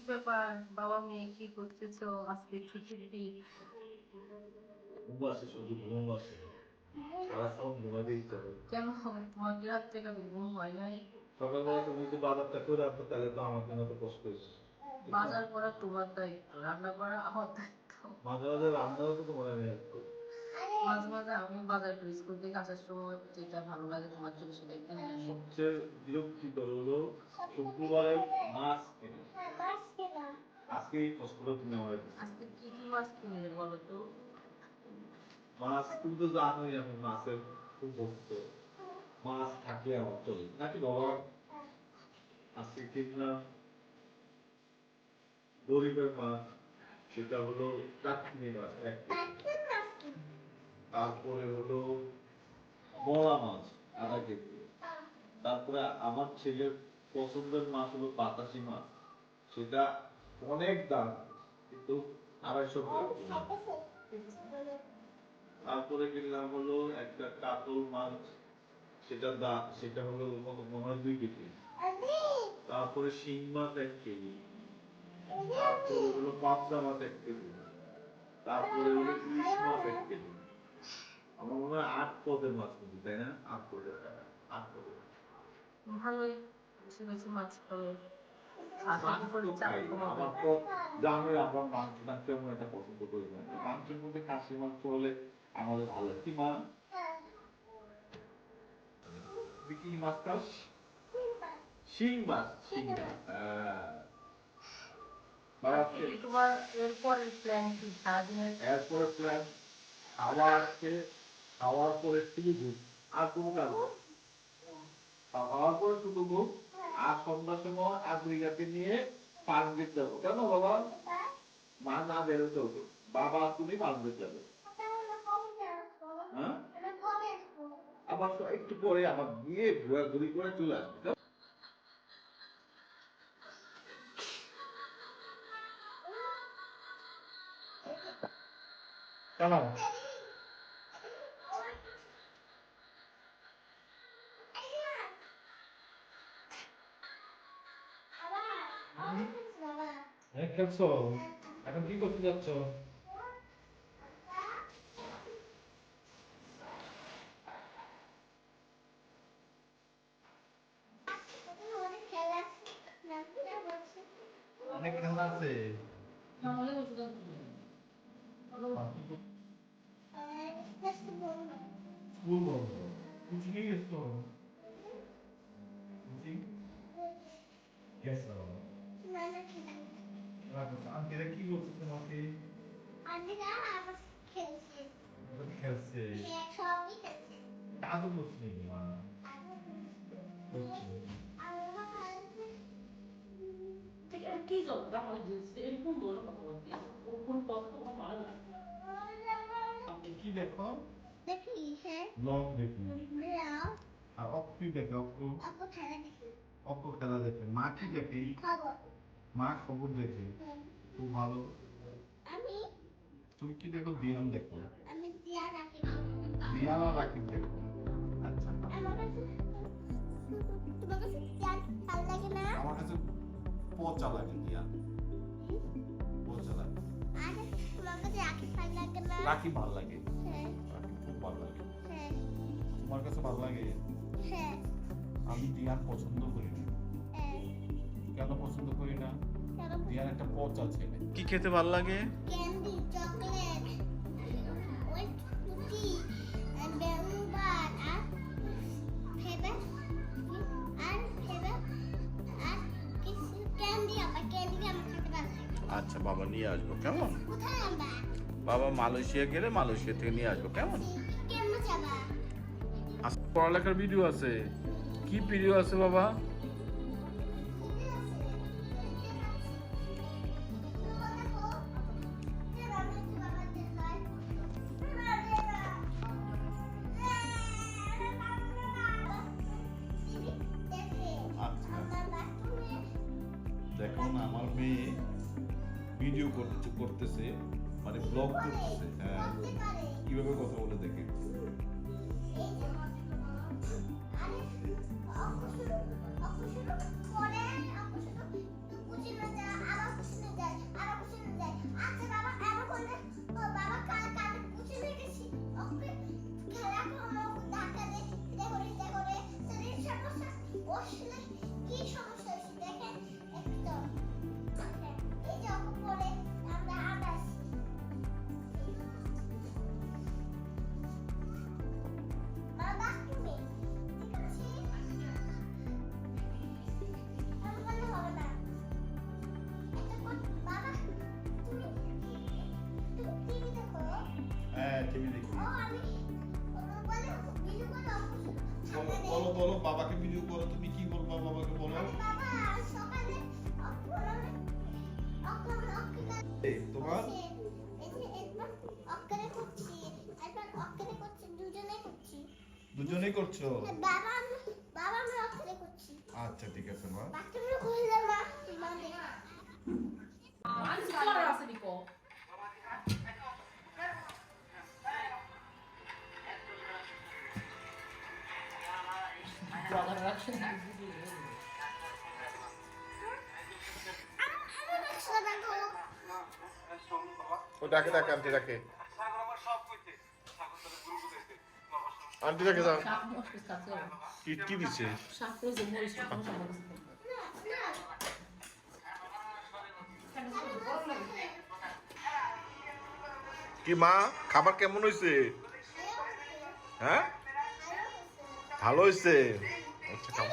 ব্যাপার? বাবা মেয়ে কি করতেছো? আজকে ছুটির দিন। ঘুম আসে, শুধু ঘুম আসে, সারাক্ষণ ঘুমাতেই ইচ্ছা করে। কেন তোমার কি রাত থেকে ঘুম হয় নাই? সকালবেলা তুমি যদি বাজারটা করে রাখতো তাহলে তো আমার জন্য তো কষ্ট হয়েছে। বাজার করা তোমার দায়িত্ব, রান্না করা আমার দায়িত্ব। মাঝে মাঝে রান্নাও তো তোমার আমি help করি। মাঝে মাঝে আমি বাজার করি, স্কুল থেকে আসার সময় যেটা ভালো লাগে তোমার জন্য সেটা কিনে আনি। সবচেয়ে বিরক্তিকর হলো শুক্রবারে মাছ কিনে। আজকে এই কষ্টটা তুমি আমার দিচ্ছ। আজকে কি কি মাছ কিনলে বলো তো? মাছ তুমি তো জানোই আমি মাছের খুব ভক্ত। মাছ থাকলে আমার চলে নাকি বাবা। আজকে কিনলাম গরিবের মাছ, সেটা হলো কাটকিনি মাছ 1 কেজি। তারপরে হলো মলা মাছ ½ কেজি। তারপরে আমার ছেলের পছন্দের মাছ হলো বাতাসি মাছ, সেটা অনেক দাম কিন্তু 250 টাকা। তারপরে কিনলাম হলো একটা কাতল মাছ, সেটা হলো মনে হয় 2 কেজি। তারপরে শিং মাছ 1 কেজি। তারপরে হলো পাবদা মাছ 1 কেজি। তারপরে হলো ইলিশ মাছ 1 কেজি। আমার মনে হয় 8 পদের মাছ কিনছি, তাই না? 8 পদের, 8 পদের। ভালোই, বেশি বেশি মাছ খাবে। আর মাছ তো শরীর চাপ খাই, কমাবে। আমার তো জানোই আমরা মাংস টাংস তেমন একটা পছন্দ করি না। মাংসের মধ্যে খাসি মাংস হলে আমাদের ভালো লাগে। কি মা? তুমি কি মাছ খাও? শিং মাছ, শিং মাছ। আজকে কি তোমার এরপরের প্ল্যান কি সারাদিনের? এরপরে প্ল্যান খাওয়ার পরে শুধু ঘুম, আর কোনো কাজ নেই। খাওয়ার পরে শুধু ঘুম, আর সন্ধ্যার সময় আগুরিয়াকে নিয়ে পান দিতে যাবো। কেন বাবা? মা না বেরোতে হতো, বাবা তুমি পান দিতে যাবে। হ্যাঁ, আবার তো একটু পরে আবার গিয়ে ঘোরাঘুরি করে চলে আসবে। কেন? খেলছো? এখন কি করতে যাচ্ছ? অনেক খেলনা আছে। নাহলে ওষুধ আনতে স্কুল বন্ধ, কোচিংয়ে গেছো? কোচিং গেছো? আন্টিরা কি বলছে তোমাকে? খেলছে, দাদু বলছে নাকি মা? বুঝছি। কি দরকার হয় যে এরকম বড় কথা বলতে? ওর কোনো কথা তোমার ভালো লাগে? কি দেখো? ব্লগ দেখি। আর অপ্পি দেখে, অপ্পু খেলা দেখে। মা কি দেখে? মা খবর দেখে। খুব ভালো। তুমি কি দেখো? দিয়ান দেখো। দিয়ান আর রাকিব দেখো। আচ্ছা, আমার কাছে পচা লাগে দিয়ান, পচা লাগে। রাকিব ভালো লাগে, রাকিব খুব ভালো লাগে। তোমার কাছে ভালো লাগে? আমি দিয়ান পছন্দ করি না। কেন পছন্দ করি না? দিয়ান একটা পচা ছেলে। কি খেতে ভালো লাগে? ক্যান্ডি, চকলেট, ওই কুকি, বেলুন বার আর ফেভার আর ফেভার আর কিছু ক্যান্ডি আমার খেতে ভালো লাগে। আচ্ছা, বাবা নিয়ে আসবো, কেমন? কোথায় আমরা? বাবা মালয়েশিয়া গেলে মালয়েশিয়া থেকে নিয়ে আসবো, কেমন? কেমনে যাবা? আজকে পড়ালেখার ভিডিও আছে। কি ভিডিও আছে বাবা? আচ্ছা, দেখো না আমার মেয়ে ভিডিও করতেছে, মানে ব্লগ করতেছে। হ্যাঁ, কিভাবে কথা বলে দেখে। পরে বাবাকে ভিডিও করো, তুমি কি বলবা বাবাকে বলো। বাবা সকালে তোমার অক্কারে করছি, একবার অক্কারে করছি, দুজনেই করছি। দুজনেই করছো? বাবা আমি অক্কারে করছি। আচ্ছা ঠিক আছে মা। বাথরুমে খুললে মা মানে 아니 수아를 왔으니까. Brother actually. আমি দেখছিলাম দেখো ও ডাকে ডাকে আন্টি ডাকে আন্টি ডাকে যাও Şarkı hoş kız katıyor. কি দিছে Şarkı özü mor işte konuşamaz. কি মা খাবার কেমন হইছে হ্যাঁ ভালো হইছে আচ্ছা খাও